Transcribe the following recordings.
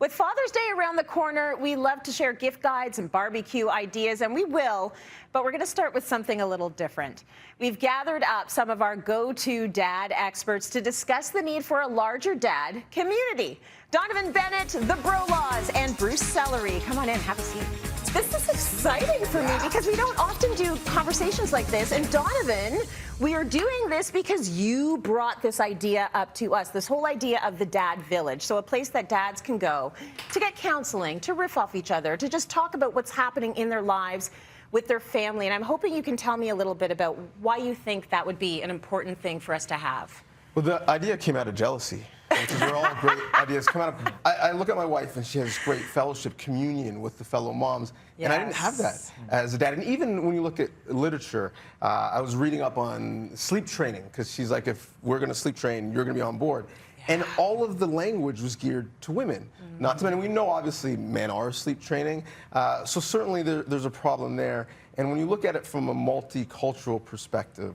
With Father's Day around the corner, we love to share gift guides and barbecue ideas, and we will, but we're going to start with something a little different. We've gathered up some of our go-to dad experts to discuss the need for a larger dad community. Donnovan Bennett, the Bro Laws, and Bruce Sellery. Come on in, have a seat. This is exciting for me because we don't often do conversations like this. And Donnovan, we are doing this because you brought this idea up to us, this whole idea of the dad village. So a place that dads can go to get counseling, to riff off each other, to just talk about what's happening in their lives with their family. And I'm hoping you can tell me a little bit about why you think that would be an important thing for us to have. Well, the idea came out of jealousy. Because they're all great ideas come out of. I look at my wife and she has great fellowship, communion with the fellow moms, and I didn't have that as a dad. And even when you look at literature, I was reading up on sleep training because she's like, if we're going to sleep train, you're going to be on board. And all of the language was geared to women, not to men. And we know obviously men are sleep training, so certainly there's a problem there. And when you look at it from a multicultural perspective,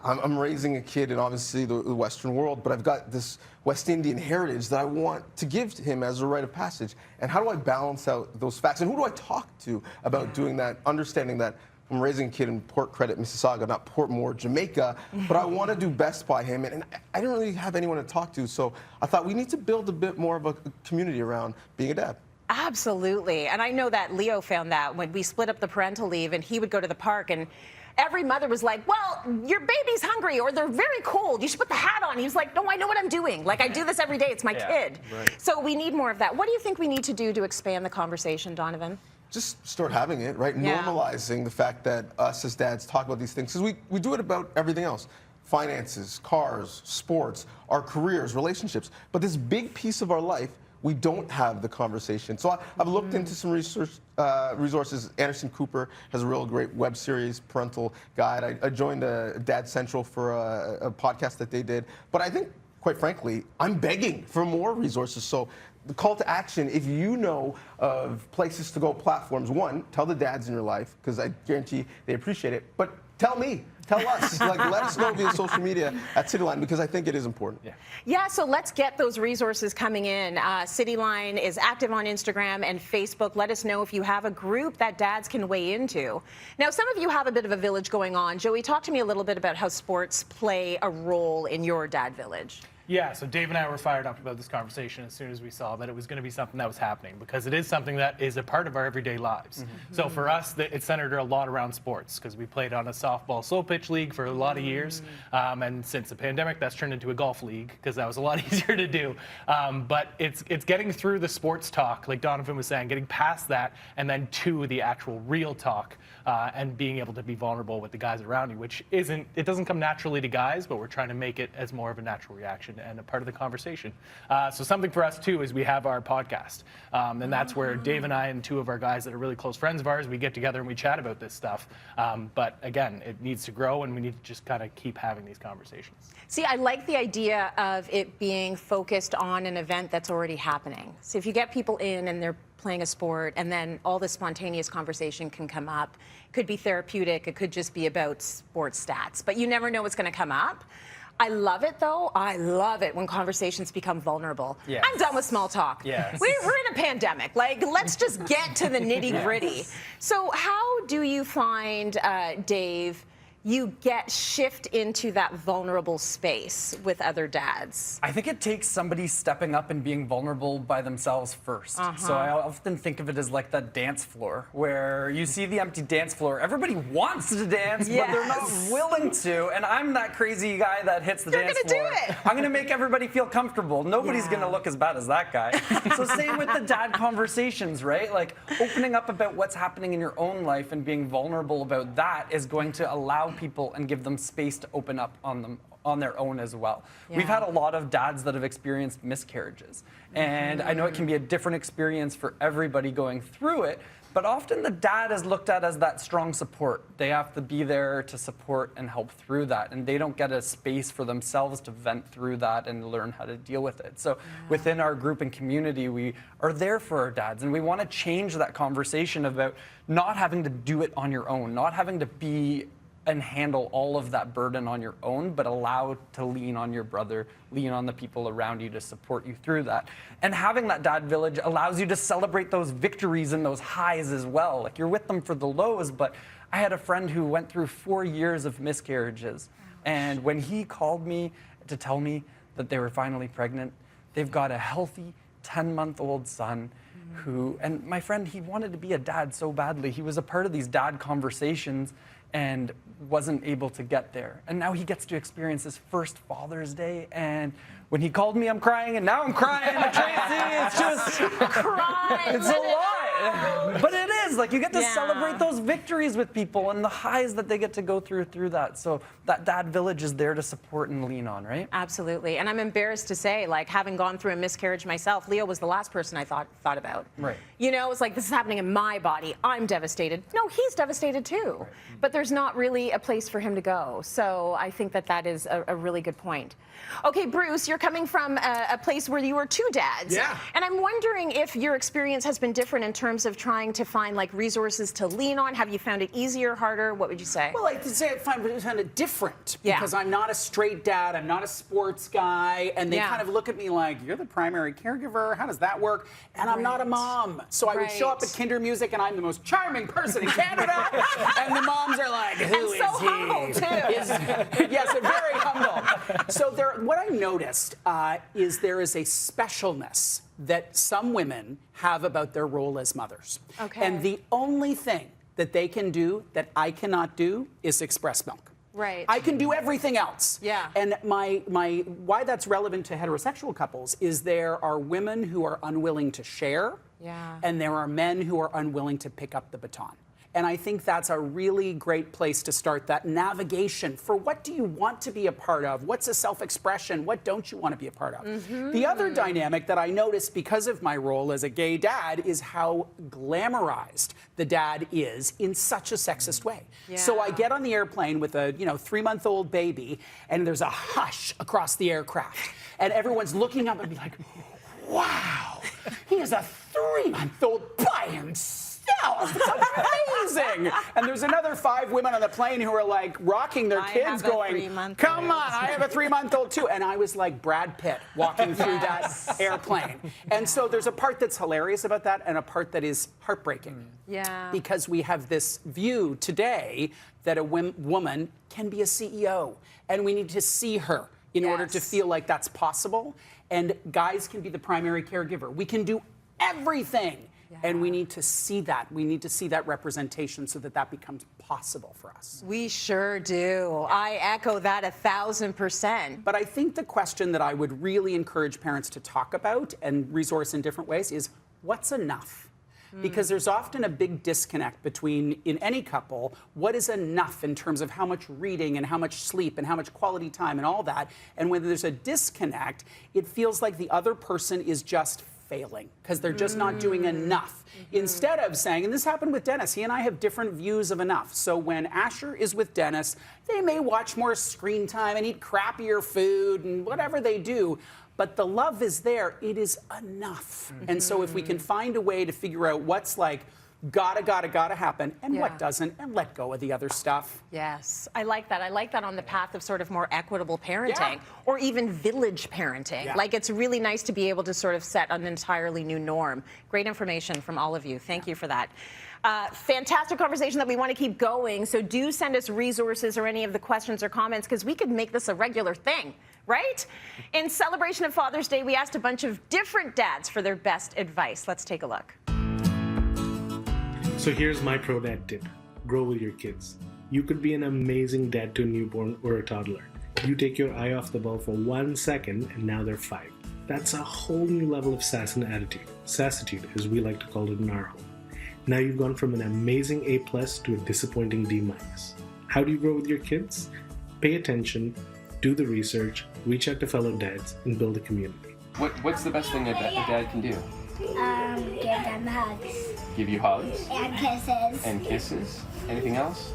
I'm raising a kid in obviously the Western world, but I've got this West Indian heritage that I want to give to him as a rite of passage. And how do I balance out those facts? And who do I talk to about doing that, understanding that I'm raising a kid in Port Credit, Mississauga, not Portmore, Jamaica, but I want to do best by him. And I didn't really have anyone to talk to, so I thought we need to build a bit more of a community around being a dad. Absolutely. And I know that Leo found that when we split up the parental leave and he would go to the park and every mother was like, well, your baby's hungry or they're very cold. You should put the hat on. He was like, no, I know what I'm doing. Like, I do this every day. It's my kid. Right. So we need more of that. What do you think we need to do to expand the conversation, Donnovan? Just start having it, right? Normalizing the fact that us as dads talk about these things. Because we do it about everything else. Finances, cars, sports, our careers, relationships. But this big piece of our life, we don't have the conversation. So I've looked into some resources. Anderson Cooper has a real great web series, Parental Guide. I joined Dad Central for a podcast that they did. But I think, quite frankly, I'm begging for more resources. So the call to action, if you know of places to go, platforms, one, tell the dads in your life, because I guarantee they appreciate it. But tell me. Tell us. Like, let us know via social media at Cityline, because I think it is important. Yeah, so let's get those resources coming in. Cityline is active on Instagram and Facebook. Let us know if you have a group that dads can weigh into. Now, some of you have a bit of a village going on. Joey, talk to me a little bit about how sports play a role in your dad village. Yeah, so Dave and I were fired up about this conversation as soon as we saw that it was going to be something that was happening, because it is something that is a part of our everyday lives. So for us, it centered a lot around sports, because we played on a softball slow pitch league for a lot of years, and since the pandemic, that's turned into a golf league, because that was a lot easier to do. But it's getting through the sports talk, like Donnovan was saying, getting past that, and then to the actual real talk, and being able to be vulnerable with the guys around you, which it doesn't come naturally to guys, but we're trying to make it as more of a natural reaction and a part of the conversation. So something for us too is we have our podcast, and that's where Dave and I and two of our guys that are really close friends of ours, we get together and we chat about this stuff. But again, it needs to grow, and we need to just kind of keep having these conversations. See, I like the idea of it being focused on an event that's already happening. So if you get people in and they're playing a sport, and then all the spontaneous conversation can come up. It could be therapeutic, it could just be about sports stats, but you never know what's going to come up. I love it, though. I love it when conversations become vulnerable. Yes. I'm done with small talk. Yes. We're in a pandemic. Like, let's just get to the nitty-gritty. Yes. So how do you find, Dave, you shift into that vulnerable space with other dads? I think it takes somebody stepping up and being vulnerable by themselves first. So I often think of it as like that dance floor, where you see the empty dance floor. Everybody wants to dance, but they're not willing to. And I'm that crazy guy that hits the dance floor. You're gonna do it. I'm gonna make everybody feel comfortable. Nobody's gonna look as bad as that guy. So same with the dad conversations, right? Like, opening up about what's happening in your own life and being vulnerable about that is going to allow people and give them space to open up on their own as well. We've had a lot of dads that have experienced miscarriages, and I know it can be a different experience for everybody going through it, but often the dad is looked at as that strong support. They have to be there to support and help through that, and they don't get a space for themselves to vent through that and learn how to deal with it. So within our group and community, we are there for our dads, and we want to change that conversation about not having to do it on your own, not having to be and handle all of that burden on your own, but allow to lean on your brother, lean on the people around you to support you through that. And having that dad village allows you to celebrate those victories and those highs as well. Like, you're with them for the lows, but I had a friend who went through 4 years of miscarriages. And when he called me to tell me that they were finally pregnant, they've got a healthy 10-month-old son who, and my friend, he wanted to be a dad so badly. He was a part of these dad conversations and wasn't able to get there. And now he gets to experience his first Father's Day. And when he called me, I'm crying, and now I'm crying. Tracy, it's just Crying. it's a lot. But it is, like, you get to celebrate those victories with people and the highs that they get to go through that. So that dad village is there to support and lean on, right? Absolutely. And I'm embarrassed to say, like, having gone through a miscarriage myself, Leo was the last person I thought about. Right. You know, it's like, this is happening in my body. I'm devastated. No, he's devastated too. Right. But there's not really a place for him to go. So I think that is a really good point. Okay, Bruce, you're coming from a place where you were 2 dads. Yeah. And I'm wondering if your experience has been different in terms of trying to find, like, resources to lean on. Have you found it easier, harder? What would you say? Well, I say I find it different Yeah. because I'm not a straight dad. I'm not a sports guy. And they kind of look at me like, you're the primary caregiver. How does that work? And I'm not a mom. So I would show up at Kinder Music and I'm the most charming person in Canada. And the moms are like, who is so he? humble, too. Yes, they're very humble. So what I noticed is there is a specialness that some women have about their role as mothers. Okay. And the only thing that they can do that I cannot do is express milk. Right. I can do everything else. Yeah. And my why that's relevant to heterosexual couples is there are women who are unwilling to share. Yeah. And there are men who are unwilling to pick up the baton. And I think that's a really great place to start that navigation for what do you want to be a part of? What's a self-expression? What don't you want to be a part of? Mm-hmm. The other dynamic that I noticed because of my role as a gay dad is how glamorized the dad is in such a sexist way. Yeah. So I get on the airplane with a 3-month-old baby and there's a hush across the aircraft. And everyone's looking up and be like, wow, he is a 3-month-old by himself. It's amazing. And there's another 5 women on the plane who are like rocking their kids going, come on, I have a 3-month-old too. And I was like Brad Pitt walking through that airplane. And so there's a part that's hilarious about that and a part that is heartbreaking. Yeah. Because we have this view today that a woman can be a CEO and we need to see her in order to feel like that's possible. And guys can be the primary caregiver. We can do everything. And we need to see that. We need to see that representation so that becomes possible for us. We sure do. I echo that 1,000%. But I think the question that I would really encourage parents to talk about and resource in different ways is what's enough? Because there's often a big disconnect between, in any couple, what is enough in terms of how much reading and how much sleep and how much quality time and all that. And when there's a disconnect, it feels like the other person is just failing because they're just not doing enough. Instead of saying, and this happened with Dennis, he and I have different views of enough. So when Asher is with Dennis, they may watch more screen time and eat crappier food and whatever they do. But the love is there. It is enough. And so if we can find a way to figure out what's like, gotta happen, and what doesn't, and let go of the other stuff. Yes, I like that. I like that on the path of sort of more equitable parenting or even village parenting. Like, it's really nice to be able to sort of set an entirely new norm. Great information from all of you. Thank you for that. Fantastic conversation that we want to keep going. So do send us resources or any of the questions or comments because we could make this a regular thing, right? In celebration of Father's Day, we asked a bunch of different dads for their best advice. Let's take a look. So here's my pro dad tip. Grow with your kids. You could be an amazing dad to a newborn or a toddler. You take your eye off the ball for 1 second and now they're 5. That's a whole new level of sass and attitude. Sassitude, as we like to call it in our home. Now you've gone from an amazing A+ to a disappointing D-. How do you grow with your kids? Pay attention, do the research, reach out to fellow dads, and build a community. What's the best thing a dad can do? Give them hugs. Give you hugs? And kisses. And kisses? Anything else?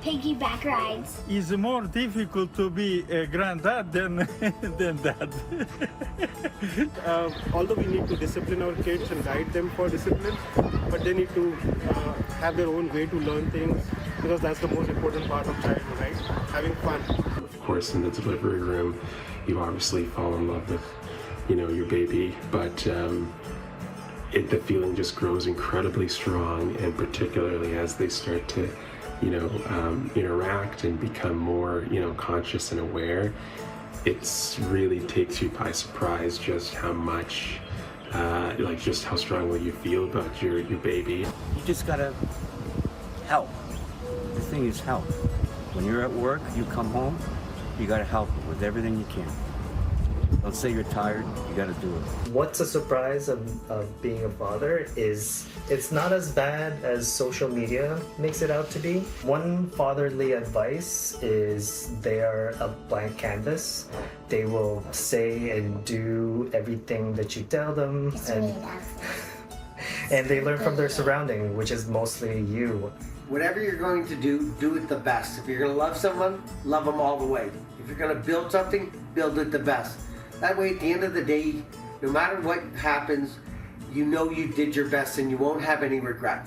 Piggyback rides. It's more difficult to be a granddad than dad. Although we need to discipline our kids and guide them for discipline, but they need to have their own way to learn things because that's the most important part of childhood, right? Having fun. Of course, in the delivery room, you obviously fall in love with, your baby, but the feeling just grows incredibly strong, and particularly as they start to, interact and become more, conscious and aware, it really takes you by surprise just how much, just how strongly you feel about your baby. You just gotta help. The thing is help. When you're at work, you come home, you gotta help with everything you can. Don't say you're tired, you gotta do it. What's a surprise of being a father is it's not as bad as social media makes it out to be. One fatherly advice is they are a blank canvas. They will say and do everything that you tell them, and they learn from their surrounding, which is mostly you. Whatever you're going to do, do it the best. If you're going to love someone, love them all the way. If you're going to build something, build it the best. That way, at the end of the day, no matter what happens, you know you did your best and you won't have any regrets.